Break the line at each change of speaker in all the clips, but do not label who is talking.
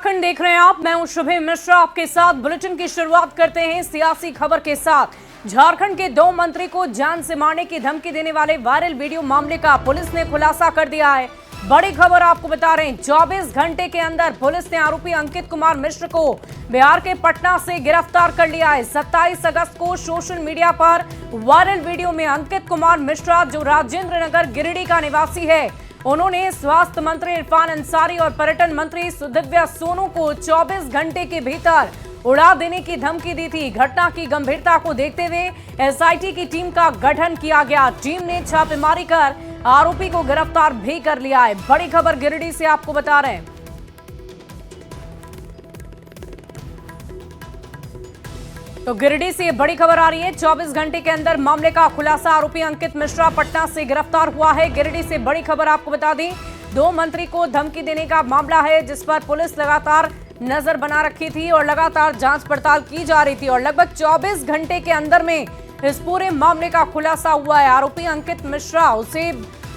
झारखंड देख रहे हैं आप, मैं हूं शुभे मिश्रा आपके साथ। बुलेटिन की शुरुआत करते हैं सियासी खबर के साथ। झारखंड के 2 मंत्री को जान से मारने की धमकी देने वाले वायरल वीडियो मामले का पुलिस ने खुलासा कर दिया है। बड़ी खबर आपको बता रहे हैं, 24 घंटे के अंदर पुलिस ने आरोपी अंकित कुमार मिश्र को बिहार के पटना से गिरफ्तार कर लिया है। 27 अगस्त को सोशल मीडिया पर वायरल वीडियो में अंकित कुमार मिश्रा, जो राजेंद्र नगर गिरिडीह का निवासी है, उन्होंने स्वास्थ्य मंत्री इरफान अंसारी और पर्यटन मंत्री सुदिव्या सोनू को 24 घंटे के भीतर उड़ा देने की धमकी दी थी। घटना की गंभीरता को देखते हुए एसआईटी की टीम का गठन किया गया। टीम ने छापेमारी कर आरोपी को गिरफ्तार भी कर लिया है। बड़ी खबर गिरिडीह से आपको बता रहे हैं। तो गिरिडीह से बड़ी खबर आ रही है, 24 घंटे के अंदर मामले का खुलासा। आरोपी अंकित मिश्रा पटना से गिरफ्तार हुआ है। गिरिडीह से बड़ी खबर आपको बता दी, 2 मंत्री को धमकी देने का मामला है, जिस पर पुलिस लगातार नजर बना रखी थी और लगातार जांच पड़ताल की जा रही थी और लगभग 24 घंटे के अंदर में इस पूरे मामले का खुलासा हुआ है। आरोपी अंकित मिश्रा, उसे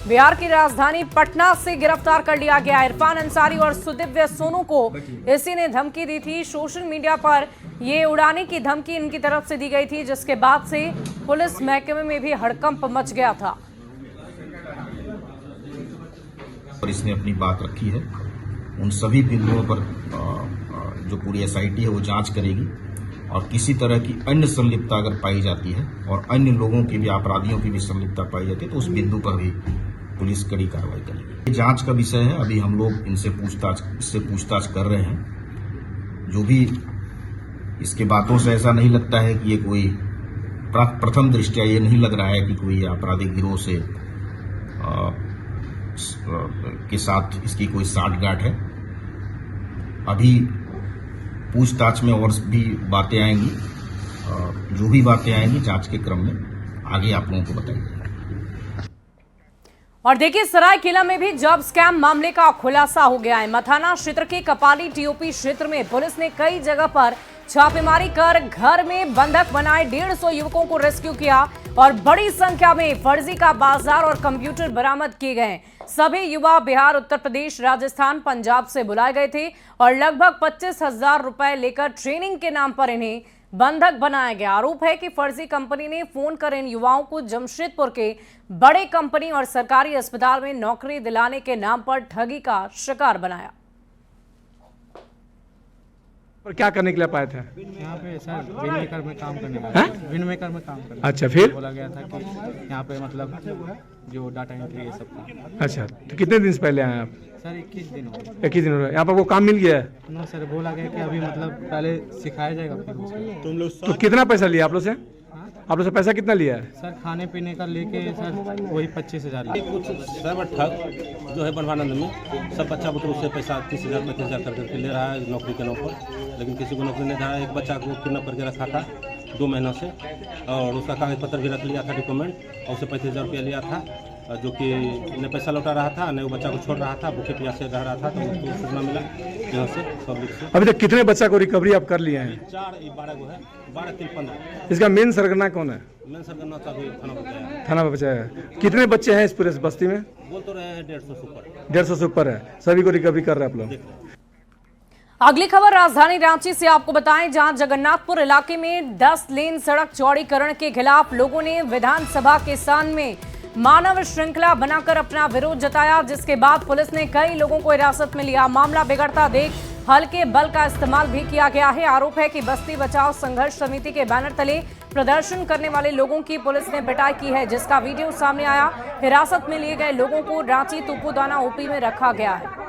बिहार की राजधानी पटना से गिरफ्तार कर लिया गया। इरफान अंसारी और सुदिव्या सोनू को इसी ने धमकी दी थी। सोशल मीडिया पर ये उड़ाने की धमकी इनकी तरफ से दी गई थी, जिसके बाद से पुलिस महकमे में भी हड़कंप मच गया था।
और इसने अपनी बात रखी है, उन सभी बिंदुओं पर जो पूरी एसआईटी है वो जांच करेगी और किसी तरह की अन्य संलिप्तता अगर पाई जाती है और अन्य लोगों की भी, अपराधियों की भी संलिप्तता पाई जाती है तो उस बिंदु पर भी पुलिस कड़ी कार्रवाई करेगी। जांच का विषय है, अभी हम लोग इससे पूछताछ कर रहे हैं। जो भी इसके बातों से ऐसा नहीं लगता है कि ये कोई, प्रथम दृष्टया ये नहीं लग रहा है कि कोई आपराधिक गिरोह से के साथ इसकी कोई साठगांठ है। अभी पूछताछ में और भी बातें आएंगी, जो भी बातें आएंगी जांच के क्रम में आगे आप लोगों को बताएंगे।
और देखिए, सरायकेला में भी जॉब स्कैम मामले का खुलासा हो गया है। मथाना क्षेत्र के कपाली टीओपी क्षेत्र में पुलिस ने कई जगह पर छापेमारी कर घर में बंधक बनाए 150 युवकों को रेस्क्यू किया और बड़ी संख्या में फर्जी का बाजार और कंप्यूटर बरामद किए गए। सभी युवा बिहार, उत्तर प्रदेश, राजस्थान, पंजाब से बुलाए गए थे और लगभग 25,000 रुपए लेकर ट्रेनिंग के नाम पर इन्हें बंधक बनाया गया। आरोप है कि फर्जी कंपनी ने फोन कर इन युवाओं को जमशेदपुर के बड़े कंपनी और सरकारी अस्पताल में नौकरी दिलाने के नाम पर ठगी का शिकार बनाया।
और क्या करने के लिए पाए थे?
यहाँ पे सर विन मेकर में काम करने वाला है। विन मेकर में काम करने।
अच्छा, फिर
बोला गया था कि यहाँ पे मतलब जो डाटा एंट्री ये सब का।
अच्छा, तो कितने दिन से पहले आए आप?
सर 21 दिन हो गए।
21 दिन हो गए। यहाँ पर वो काम मिल गया है?
नो सर, बोला गया कि अभी मतलब पहले सिखाया जाएगा फिर उसको।
तुम लोग तो कितना पैसा लिया आप लोग से? आप लोग से पैसा कितना लिया है?
सर खाने पीने का लेके सर वही 25,000 लिया।
कुछ सर्वर ठग जो है ब्रह्मानंद में सब बच्चा बुतरू से पैसा 30,000 35,000 करके ले रहा है नौकरी के नाम पर, लेकिन किसी को नौकरी नहीं दे रहा है। एक बच्चा को किडनैप करके रखा था 2 महीनों से और उसका कागज पत्र भी रख लिया था, डॉक्यूमेंट, और उसे 35,000 रुपया लिया था, जो कि न पैसा लौटा रहा था न वो बच्चा को छोड़ रहा था, भूखे प्यासे रह रहा था। तो उसको सूचना मिला यहाँ से, पब्लिक से।
अभी तक कितने बच्चा को रिकवरी आप कर लिए हैं?
12 को है, 12 3 15।
इसका मेन सरगना कौन है?
मेन सरगना था अभी थाना पर गया।
थाना पर बचा है। कितने बच्चे हैं इस पूरे बस्ती में?
बोल तो रहे हैं 150 से ऊपर।
150 से ऊपर है। सभी को रिकवरी कर रहे हैं आप लोग?
अगली खबर राजधानी रांची से आपको बताएं, जहां जगन्नाथपुर इलाके में 10 लेन सड़क चौड़ीकरण के खिलाफ लोगों ने विधानसभा के सामने में मानव श्रृंखला बनाकर अपना विरोध जताया, जिसके बाद पुलिस ने कई लोगों को हिरासत में लिया। मामला बिगड़ता देख हल्के बल का इस्तेमाल भी किया गया है। आरोप है कि बस्ती बचाओ संघर्ष समिति के बैनर तले प्रदर्शन करने वाले लोगों की पुलिस ने पिटाई की है, जिसका वीडियो सामने आया। हिरासत में लिए गए लोगों को रांची तुपुदाना ओपी में रखा गया है।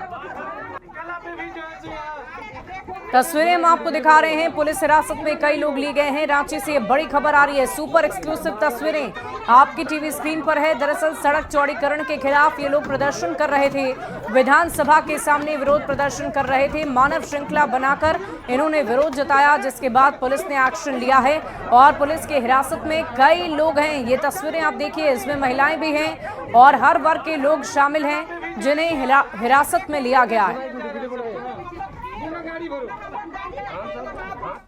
तस्वीरें हम आपको दिखा रहे हैं, पुलिस हिरासत में कई लोग लिए गए हैं। रांची से बड़ी खबर आ रही है, सुपर एक्सक्लूसिव तस्वीरें आपकी टीवी स्क्रीन पर है। दरअसल सड़क चौड़ीकरण के खिलाफ ये लोग प्रदर्शन कर रहे थे, विधानसभा के सामने विरोध प्रदर्शन कर रहे थे। मानव श्रृंखला बनाकर इन्होंने विरोध जताया, जिसके बाद पुलिस ने एक्शन लिया है और पुलिस के हिरासत में कई लोग हैं। ये तस्वीरें आप देखिए, इसमें महिलाएं भी हैं और हर वर्ग के लोग शामिल हैं जिन्हें हिरासत में लिया गया है।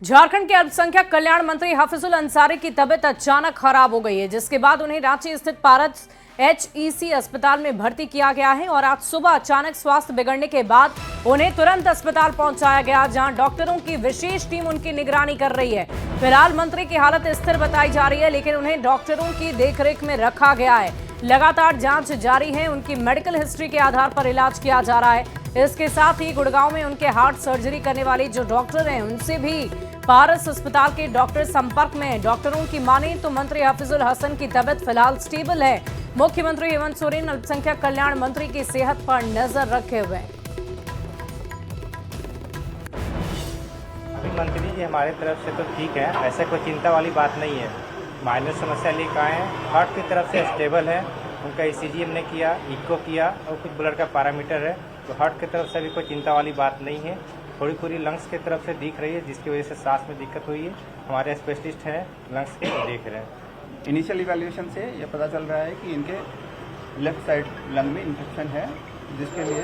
झारखंड के अल्पसंख्यक कल्याण मंत्री हफीजुल अंसारी की तबीयत अचानक खराब हो गई है, जिसके बाद उन्हें रांची स्थित पारस HEC अस्पताल में भर्ती किया गया है और आज सुबह अचानक स्वास्थ्य बिगड़ने के बाद उन्हें तुरंत अस्पताल पहुंचाया गया, जहां डॉक्टरों की विशेष टीम उनकी निगरानी कर रही है। फिलहाल मंत्री की हालत स्थिर बताई जा रही है, लेकिन उन्हें डॉक्टरों की देखरेख में रखा गया है। लगातार जांच जारी है, उनकी मेडिकल हिस्ट्री के आधार पर इलाज किया जा रहा है। इसके साथ ही गुड़गांव में उनके हार्ट सर्जरी करने वाले जो डॉक्टर हैं, उनसे भी पारस अस्पताल के डॉक्टर संपर्क में हैं। डॉक्टरों की माने तो मंत्री हफीजुल हसन की तबीयत फिलहाल स्टेबल है। मुख्यमंत्री हेमंत सोरेन अल्पसंख्यक कल्याण मंत्री की सेहत पर नजर रखे हुए हैं।
मंत्री जी हमारे तरफ से तो ठीक है, ऐसे कोई चिंता वाली बात नहीं है। माइनर समस्या लेकर आए हैं, हार्ट की तरफ से स्टेबल है, उनका ECG हमने किया, इको किया और कुछ ब्लड का पैरामीटर है, तो हार्ट की तरफ से भी कोई चिंता वाली बात नहीं है। थोड़ी थोड़ी लंग्स की तरफ से दिख रही है, जिसकी वजह से सांस में दिक्कत हुई है। हमारे स्पेशलिस्ट हैं लंग्स के, देख रहे हैं।
इनिशियल इवैल्यूएशन से यह पता चल रहा है कि इनके लेफ्ट साइड लंग में इन्फेक्शन है, जिसके लिए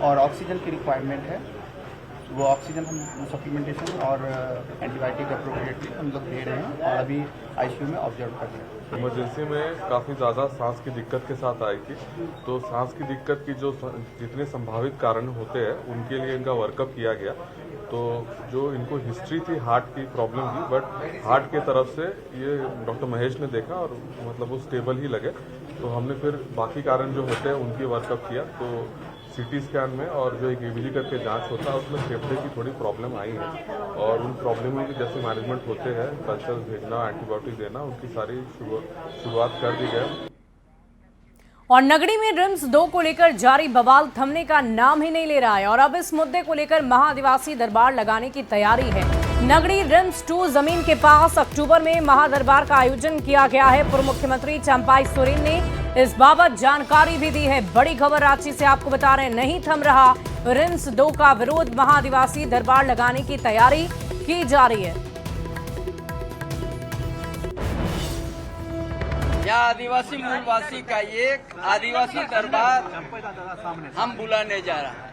और ऑक्सीजन की रिक्वायरमेंट है। वो ऑक्सीजन हम सप्लीमेंटेशन और एंटीबायोटिक अप्रोप्रिएटली हम लोग दे रहे हैं और अभी ICU में ऑब्जर्व कर रहे हैं।
इमरजेंसी में काफ़ी ज़्यादा सांस की दिक्कत के साथ आई थी, तो सांस की दिक्कत की जो जितने संभावित कारण होते हैं उनके लिए इनका वर्कअप किया गया। तो जो इनको हिस्ट्री थी हार्ट की प्रॉब्लम की, बट हार्ट के तरफ से ये डॉक्टर महेश ने देखा और मतलब वो स्टेबल ही लगे, तो हमने फिर बाकी कारण जो होते हैं उनकी वर्कअप किया। तो CT स्कैन में और जो एक EVG करके जांच होता है उसमें फेफड़े की थोड़ी प्रॉब्लम आई है और उन प्रॉब्लमों की जैसे मैनेजमेंट होते हैं, कल्चर भेजना, एंटीबायोटिक देना, उनकी सारी शुरुआत कर दी गई।
और नगरी में रिम्स 2 को लेकर जारी बवाल थमने का नाम ही नहीं ले रहा है और अब इस मुद्दे को लेकर महाआदिवासी दरबार लगाने की तैयारी है। नगरी रिम्स 2 जमीन के पास अक्टूबर में महादरबार का आयोजन किया गया है। पूर्व मुख्यमंत्री चंपाई सोरेन ने इस बाबत जानकारी भी दी है। बड़ी खबर रांची से आपको बता रहे हैं, नहीं थम रहा रिम्स 2 का विरोध, महाआदिवासी दरबार लगाने की तैयारी की जा रही है।
यह आदिवासी मूलवासी का एक आदिवासी दरबार हम बुलाने जा रहे हैं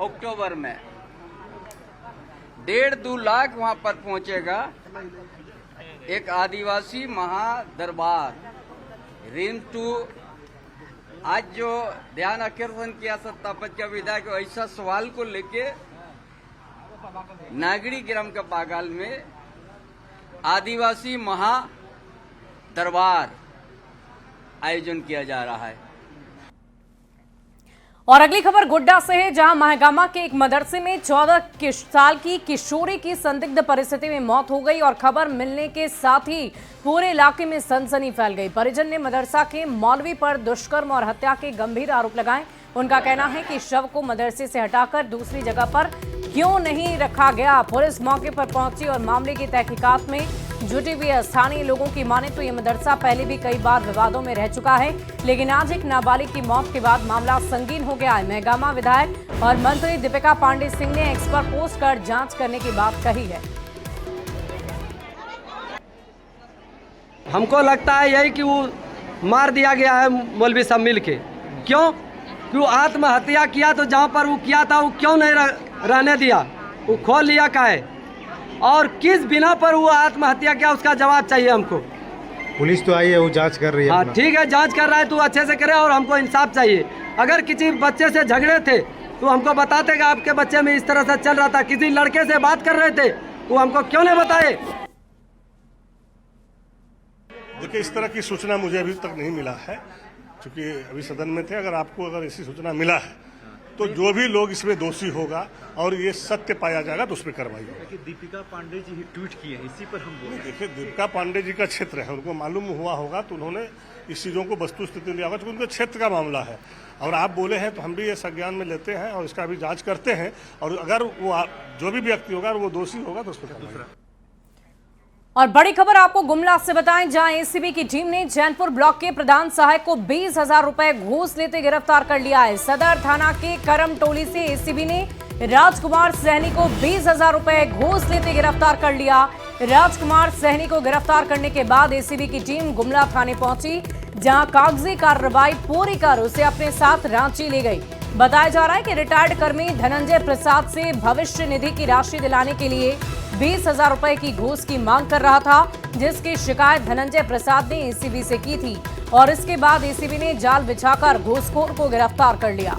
अक्टूबर में। 1.5-2 लाख वहां पर पहुंचेगा। एक आदिवासी महादरबार रिम्स 2। आज जो ध्यान आकर्षण किया सत्ता पक्ष विधायक ऐसा सवाल को लेके नागरी ग्राम के पागाल में आदिवासी महा दरबार आयोजन किया जा रहा है।
और अगली खबर गोड्डा से है, जहां महागामा के एक मदरसे में 14 साल की किशोरी की संदिग्ध परिस्थिति में मौत हो गई और खबर मिलने के साथ ही पूरे इलाके में सनसनी फैल गई। परिजन ने मदरसा के मौलवी पर दुष्कर्म और हत्या के गंभीर आरोप लगाए। उनका कहना है कि शव को मदरसे से हटाकर दूसरी जगह पर क्यों नहीं रखा गया। पुलिस मौके पर पहुंची और मामले की तहकीकात में जुटी हुई है। स्थानीय लोगों की माने तो ये मदरसा पहले भी कई बार विवादों में रह चुका है, लेकिन आज एक नाबालिग की मौत के बाद मामला संगीन हो गया है। महगामा विधायक और मंत्री दीपिका पांडे सिंह ने एक्स पर पोस्ट कर जांच करने की बात कही है।
हमको लगता है यही कि वो मार दिया गया है मौलवी सब मिल के। क्यों? क्यों आत्महत्या किया तो जहाँ पर वो किया था वो क्यों नहीं रहने दिया, वो खोल लिया का है और किस बिना पर वो आत्महत्या किया उसका जवाब चाहिए हमको।
पुलिस तो आई है, वो जांच कर रही है।
हाँ ठीक है, जांच कर रहा है तो अच्छे से करे और हमको इंसाफ चाहिए। अगर किसी बच्चे से झगड़े थे तो हमको बताते कि आपके बच्चे में इस तरह से चल रहा था, किसी लड़के से बात कर रहे थे वो हमको क्यों नहीं बताए।
देखिए, इस तरह की सूचना मुझे अभी तक नहीं मिला है, क्योंकि अभी सदन में थे। अगर ऐसी सूचना मिला है तो जो भी लोग इसमें दोषी होगा और ये सत्य पाया जाएगा तो उस पर कार्रवाई होगी।
दीपिका पांडे जी ट्वीट किए हैं, इसी पर हम बोले।
देखिए, दीपिका पांडे जी का क्षेत्र है, उनको मालूम हुआ होगा तो उन्होंने इस चीज़ों को वस्तु स्थिति लिया होगा, क्योंकि उनके क्षेत्र का मामला है। और आप बोले हैं तो हम भी ये संज्ञान में लेते हैं और इसका भी जांच करते हैं, और अगर वो जो भी व्यक्ति होगा और वो दोषी होगा तो उस पर कार्रवाई।
और बड़ी खबर आपको गुमला से बताएं, जहां एसीबी की टीम ने जैनपुर ब्लॉक के प्रधान सहायक को 20,000 रुपए घूस लेते गिरफ्तार कर लिया है। सदर थाना के करम टोली से एसीबी ने राजकुमार सहनी को 20,000 रुपए घूस लेते गिरफ्तार कर लिया। राजकुमार सहनी को गिरफ्तार करने के बाद एसीबी की टीम गुमला थाने पहुंची, जहां कागजी कार्रवाई पूरी कर उसे अपने साथ रांची ले गई। बताया जा रहा है कि रिटायर्ड कर्मी धनंजय प्रसाद से भविष्य निधि की राशि दिलाने के लिए 20,000 रुपए की घूस की मांग कर रहा था, जिसकी शिकायत धनंजय प्रसाद ने एसीबी से की थी और इसके बाद एसीबी ने जाल बिछाकर घूसखोर को गिरफ्तार कर लिया।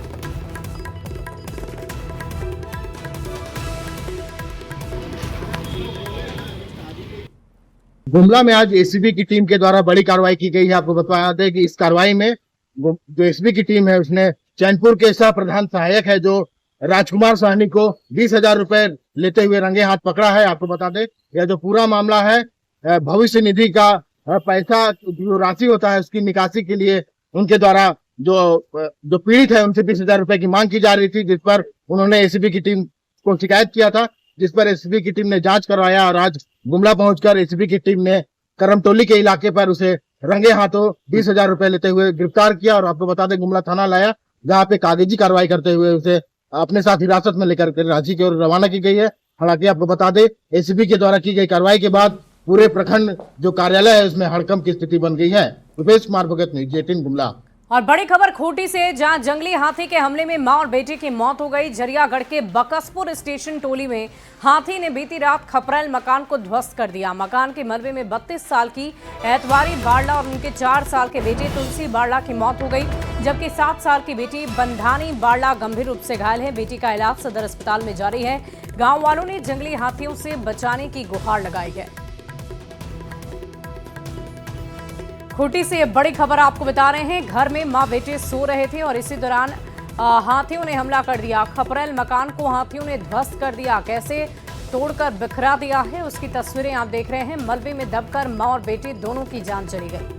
गुमला में आज एसीबी की टीम के द्वारा बड़ी कार्रवाई की गई है। आपको बताया दें कि इस कार्रवाई में जो एसीबी की टीम है उसने चैनपुर के सह प्रधान सहायक है जो राजकुमार साहनी को 20,000 रुपए लेते हुए रंगे हाथ पकड़ा है। आपको बता दें यह जो पूरा मामला है भविष्य निधि का पैसा जो राशि होता है उसकी निकासी के लिए उनके द्वारा जो पीड़ित है उनसे 20,000 रुपए की मांग की जा रही थी, जिस पर उन्होंने एसीबी की टीम को शिकायत किया था, जिस पर एसीबी की टीम ने जांच करवाया और आज गुमला पहुंचकर एसीबी की टीम ने करमटोली के इलाके पर उसे रंगे हाथों 20,000 रुपए लेते हुए गिरफ्तार किया और आपको बता दें गुमला थाना लाया, जहां पे कागजी कार्रवाई करते हुए उसे अपने साथ हिरासत में लेकर रांची की ओर रवाना की गई है। हालांकि आपको बता दें एसीबी के द्वारा की गई कार्रवाई के बाद पूरे प्रखंड जो कार्यालय है उसमें हड़कंप की स्थिति बन गई है। रुपेश कुमार भगत, न्यूज़ 18 गुमला।
और बड़ी खबर खूंटी से, जहां जंगली हाथी के हमले में मां और बेटे की मौत हो गई। जरियागढ़ के बकसपुर स्टेशन टोली में हाथी ने बीती रात खपरेल मकान को ध्वस्त कर दिया। मकान के मलबे में 32 साल की एतवारी बाड़ला और उनके 4 साल के बेटे तुलसी बाड़ला की मौत हो गई, जबकि 7 साल की बेटी बंधानी बाड़ला गंभीर रूप से घायल है। बेटी का इलाज सदर अस्पताल में जारी है। गाँव वालों ने जंगली हाथियों से बचाने की गुहार लगाई है। खूंटी से बड़ी खबर आपको बता रहे हैं। घर में मां बेटे सो रहे थे और इसी दौरान हाथियों ने हमला कर दिया। खपरेल मकान को हाथियों ने ध्वस्त कर दिया। कैसे तोड़कर बिखरा दिया है उसकी तस्वीरें आप देख रहे हैं। मलबे में दबकर मां और बेटे दोनों की जान चली गई।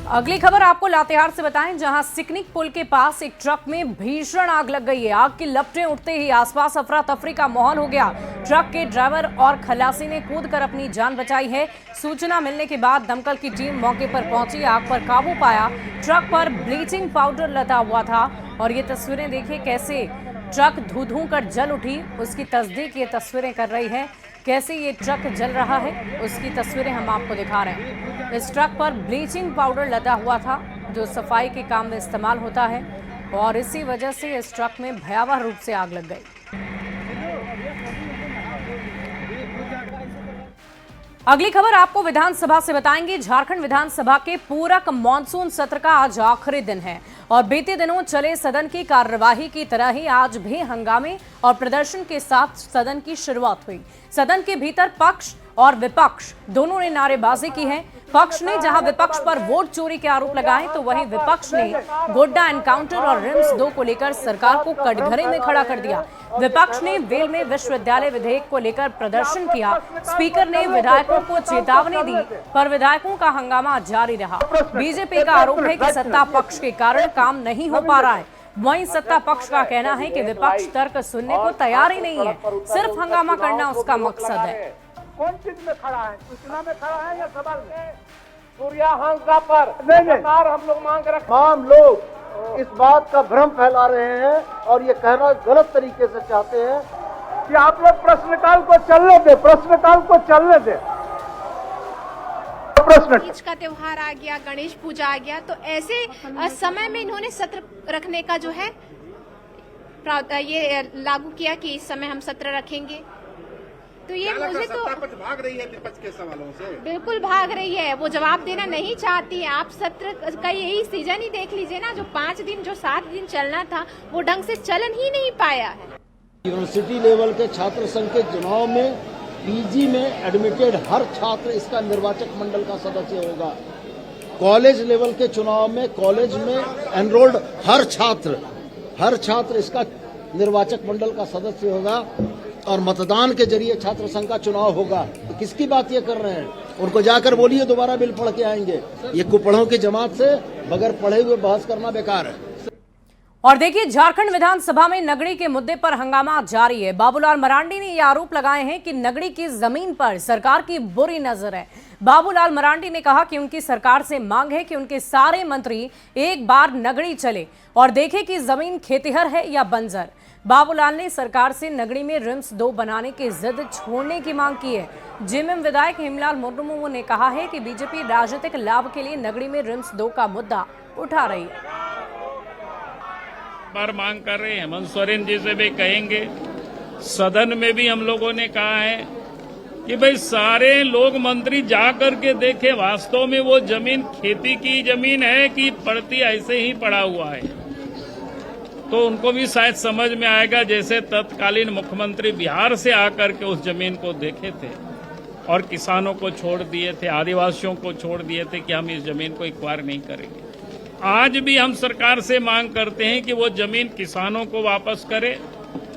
अगली खबर आपको लातेहार से बताएं, जहां सिकनिक पुल के पास एक ट्रक में भीषण आग लग गई है। आग की लपटें उठते ही आसपास अफरा तफरी का माहौल हो गया। ट्रक के ड्राइवर और खलासी ने कूदकर अपनी जान बचाई है। सूचना मिलने के बाद दमकल की टीम मौके पर पहुंची, आग पर काबू पाया। ट्रक पर ब्लीचिंग पाउडर लदा हुआ था और ये तस्वीरें देखिए कैसे ट्रक धू-धू कर जल उठी, उसकी तस्दीक ये तस्वीरें कर रही है। कैसे ये ट्रक जल रहा है उसकी तस्वीरें हम आपको दिखा रहे हैं। इस ट्रक पर ब्लीचिंग पाउडर लदा हुआ था जो सफाई के काम में इस्तेमाल होता है और इसी वजह से इस ट्रक में भयावह रूप से आग लग गई। अगली खबर आपको विधानसभा से बताएंगे। झारखंड विधानसभा के पूरक मॉनसून सत्र का आज आखिरी दिन है और बीते दिनों चले सदन की कार्यवाही की तरह ही आज भी हंगामे और प्रदर्शन के साथ सदन की शुरुआत हुई। सदन के भीतर पक्ष और विपक्ष दोनों ने नारेबाजी की है। पक्ष ने जहां विपक्ष पर वोट चोरी के आरोप लगाए तो वहीं विपक्ष ने गोड्डा एनकाउंटर और रिम्स 2 को लेकर सरकार को कटघरे में खड़ा कर दिया। विपक्ष ने वेल में विश्वविद्यालय विधेयक को लेकर प्रदर्शन किया। स्पीकर ने विधायकों को चेतावनी दी पर विधायकों का हंगामा जारी रहा। बीजेपी का आरोप है कि सत्ता पक्ष के कारण काम नहीं हो पा रहा है। वहीं सत्ता पक्ष का कहना है कि विपक्ष तर्क सुनने को तैयार ही नहीं है, सिर्फ हंगामा करना उसका मकसद है।
कौन चीज में खड़ा है? सूचना में खड़ा है या सवाल में? सूर्याहंसा पर सरकार हम लोग मांग रहे।
तमाम लोग इस बात का भ्रम फैला रहे हैं और ये कहना गलत तरीके से चाहते हैं
कि आप लोग प्रश्नकाल को चलने दे, प्रश्नकाल को चलने दे।
तीज का त्योहार आ गया, गणेश पूजा आ गया, तो ऐसे समय में इन्होंने सत्र रखने का जो है ये लागू किया कि इस समय हम सत्र रखेंगे। तो ये मुझे तो
भाग रही है विपक्ष के सवालों से,
बिल्कुल भाग रही है। वो जवाब देना नहीं चाहती है। आप सत्र का यही सीजन ही देख लीजिए ना, जो 5 दिन जो 7 दिन चलना था वो ढंग से चलन ही नहीं पाया है।
यूनिवर्सिटी लेवल के छात्र संघ के चुनाव में पीजी में एडमिटेड हर छात्र इसका निर्वाचक मंडल का सदस्य होगा। कॉलेज लेवल के चुनाव में कॉलेज में एनरोल्ड हर छात्र इसका निर्वाचक मंडल का सदस्य होगा और मतदान के जरिए छात्र संघ का चुनाव होगा। तो किसकी बात ये कर रहे हैं? उनको जाकर बोलिए दोबारा बिल पढ़ के आएंगे। ये कुपढ़ों की जमात से बगैर पढ़े हुए बहस करना बेकार है।
और देखिए झारखंड विधानसभा में नगड़ी के मुद्दे पर हंगामा जारी है। बाबूलाल मरांडी ने ये आरोप लगाए हैं कि नगड़ी की जमीन पर सरकार की बुरी नजर है। बाबूलाल मरांडी ने कहा कि उनकी सरकार से मांग है कि उनके सारे मंत्री एक बार नगड़ी चले और देखें कि जमीन खेतिहर है या बंजर। बाबूलाल ने सरकार से नगड़ी में रिम्स 2 बनाने की जिद छोड़ने की मांग की है। जेएमएम विधायक हेमलाल मुर्मू ने कहा है कि बीजेपी राजनीतिक लाभ के लिए नगड़ी में रिम्स 2 का मुद्दा उठा रही है।
बार मांग कर रहे हैं, हेमंत सोरेन जी से भी कहेंगे, सदन में भी हम लोगों ने कहा है कि भाई सारे लोग मंत्री जा करके देखे वास्तव में वो जमीन खेती की जमीन है कि पड़ती ऐसे ही पड़ा हुआ है। तो उनको भी शायद समझ में आएगा, जैसे तत्कालीन मुख्यमंत्री बिहार से आकर के उस जमीन को देखे थे और किसानों को छोड़ दिए थे, आदिवासियों को छोड़ दिए थे कि हम इस जमीन को एक्वायर नहीं करेंगे। आज भी हम सरकार से मांग करते हैं कि वो जमीन किसानों को वापस करे,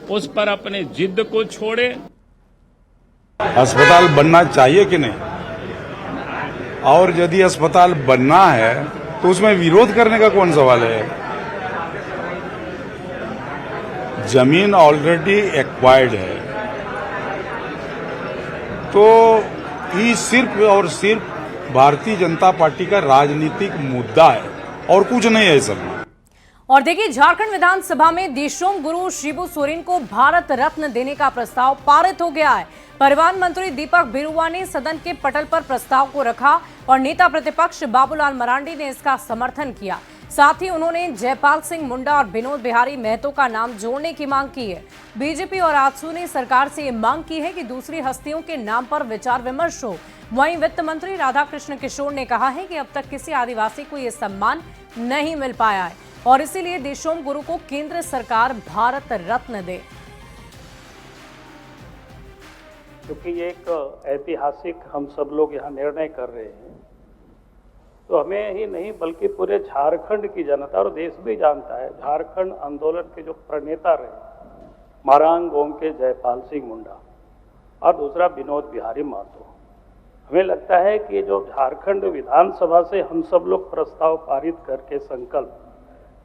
उस पर अपने जिद को छोड़े।
अस्पताल बनना चाहिए कि नहीं, और यदि अस्पताल बनना है तो उसमें विरोध करने का कौन सवाल है। जमीन ऑलरेडी एक्वायर्ड है, तो ये सिर्फ और सिर्फ भारतीय जनता पार्टी का राजनीतिक मुद्दा है और कुछ नहीं है सब।
और देखिए, झारखंड विधानसभा में देशोम गुरु शिबू सोरेन को भारत रत्न देने का प्रस्ताव पारित हो गया है। परिवहन मंत्री दीपक बिरुवा ने सदन के पटल पर प्रस्ताव को रखा और नेता प्रतिपक्ष बाबूलाल मरांडी ने इसका समर्थन किया। साथ ही उन्होंने जयपाल सिंह मुंडा और विनोद बिहारी महतो का नाम जोड़ने की मांग की है। बीजेपी और आजसू ने सरकार से ये मांग की है कि दूसरी हस्तियों के नाम पर विचार विमर्श हो। वहीं वित्त मंत्री राधाकृष्ण किशोर ने कहा है कि अब तक किसी आदिवासी को ये सम्मान नहीं मिल पाया है और इसीलिए देशोम गुरु को केंद्र सरकार भारत रत्न दे।
क्योंकि ये एक ऐतिहासिक हम सब लोग यहाँ निर्णय कर रहे हैं, तो हमें ही नहीं बल्कि पूरे झारखंड की जनता और देश भी जानता है, झारखंड आंदोलन के जो प्रणेता रहे मारांग गोम के जयपाल सिंह मुंडा और दूसरा विनोद बिहारी महतो। हमें लगता है कि जो झारखंड विधानसभा से हम सब लोग प्रस्ताव पारित करके संकल्प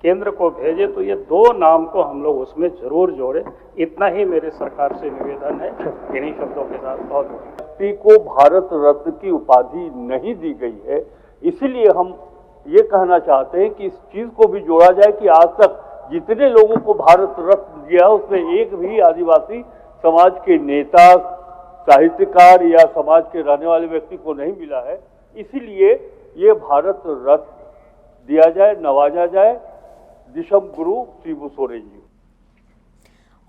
केंद्र को भेजे, तो ये दो नाम को हम लोग उसमें जरूर जोड़े। इतना ही मेरे सरकार से निवेदन है। इन्हीं शब्दों के साथ बहुत
व्यक्ति को भारत रत्न की उपाधि नहीं दी गई है, इसीलिए हम ये कहना चाहते हैं कि इस चीज को भी जोड़ा जाए कि आज तक जितने लोगों को भारत रत्न दिया उसमें एक भी आदिवासी समाज के नेता, साहित्यकार या समाज के रहने वाले व्यक्ति को नहीं मिला है। इसीलिए ये भारत रत्न दिया जाए, नवाजा जाए देशोम गुरु शिबू सोरेन जी।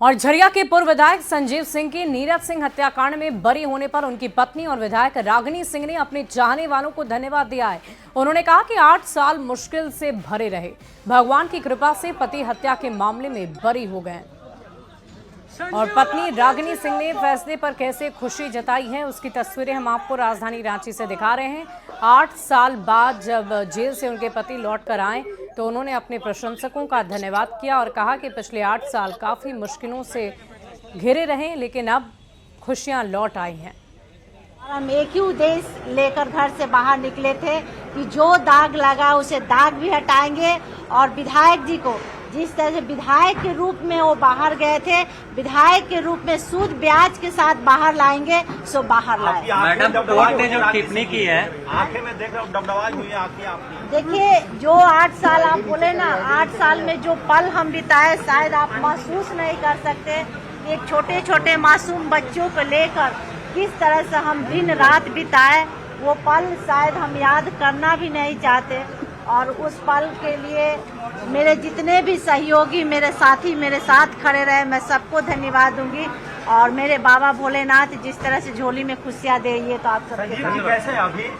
और झरिया के पूर्व विधायक संजीव सिंह की नीरज सिंह हत्याकांड में बरी होने पर उनकी पत्नी और विधायक रागिनी सिंह ने अपने चाहने वालों को धन्यवाद दिया है। उन्होंने कहा कि 8 साल मुश्किल से भरे रहे, भगवान की कृपा से पति हत्या के मामले में बरी हो गए। और पत्नी रागिनी सिंह ने फैसले पर कैसे खुशी जताई है, उसकी तस्वीरें हम आपको राजधानी रांची से दिखा रहे हैं। 8 साल बाद जब जेल से उनके पति लौट कर आए तो उन्होंने अपने प्रशंसकों का धन्यवाद किया और कहा कि पिछले 8 साल काफ़ी मुश्किलों से घिरे रहे, लेकिन अब खुशियां लौट आई हैं।
हम एक ही उद्देश्य लेकर घर से बाहर निकले थे कि जो दाग लगा उसे दाग भी हटाएंगे और विधायक जी को जिस तरह से विधायक के रूप में वो बाहर गए थे, विधायक के रूप में सूद ब्याज के साथ बाहर लाएंगे, सो बाहर लाएंगे।
मैडम, कोर्ट ने जो टिप्पणी की है, आंखें में देख रहा हूँ डबडबाहट हुई है आपकी।
देखिए, जो 8 साल आप बोले ना, 8 साल में जो पल हम बिताए शायद आप महसूस नहीं कर सकते। एक छोटे छोटे मासूम बच्चों को लेकर किस तरह से हम दिन रात बिताए, वो पल शायद हम याद करना भी नहीं चाहते। और उस पल के लिए मेरे जितने भी सहयोगी, मेरे साथी मेरे साथ खड़े रहे, मैं सबको धन्यवाद दूंगी। और मेरे बाबा भोलेनाथ जिस तरह से झोली में खुशियां दे, ये तो आप सबके
कैसे अभी।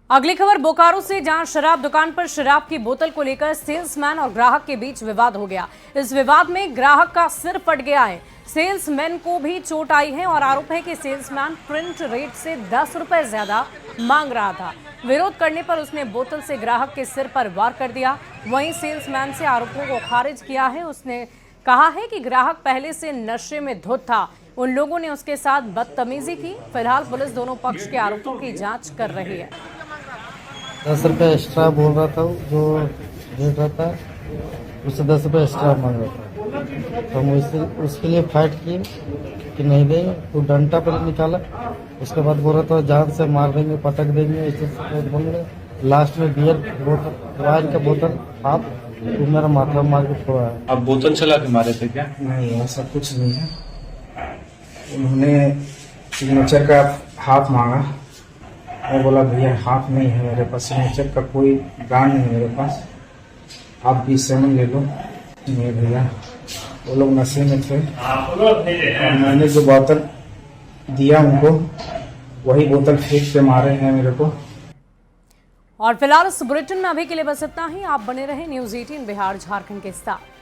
अगली खबर बोकारो से, जहां शराब दुकान पर शराब की बोतल को लेकर सेल्समैन और ग्राहक के बीच विवाद हो गया। इस विवाद में ग्राहक का सिर फट गया है, सेल्समैन को भी चोट आई है और आरोप है कि सेल्समैन प्रिंट रेट से 10 रुपए ज्यादा मांग रहा था। विरोध करने पर उसने बोतल से ग्राहक के सिर पर वार कर दिया। वहीं सेल्समैन से आरोपों को खारिज किया है। उसने कहा है कि ग्राहक पहले से नशे में धुत था, उन लोगों ने उसके साथ बदतमीजी की। फिलहाल पुलिस दोनों पक्ष के आरोपों की जांच कर रही है।
10 रुपये एक्स्ट्रा बोल रहा था, जो दे रहा था उससे 10 रुपये एक्स्ट्रा मांग रहा था। तो हम उसके लिए फाइट किए कि नहीं देंगे, तो डंडा पर निकाला। उसके बाद बोल रहा था जान से मार देंगे, पटक देंगे, ऐसे बोल रहे। लास्ट में बियर बोतल, वाइन का बोतल आप तो मेरा माथा मार के छोड़ा है।
आप बोतल चला के मारे थे क्या?
नहीं, ऐसा कुछ नहीं है। उन्होंने सिग्नेचर का हाथ मांगा, मैं बोला भैया हाथ नहीं है मेरे पास, सिग्नेचर का कोई ब्रांड नहीं है मेरे पास, आप 20 सेवन ले लो। मेरे भैया वो लोग नशे में थे और मैंने जो बोतल दिया उनको वही बोतल फेंक के मारे हैं मेरे को।
और फिलहाल इस बुलेटिन में अभी के लिए बस इतना ही। आप बने रहे न्यूज़ 18 बिहार झारखंड के साथ।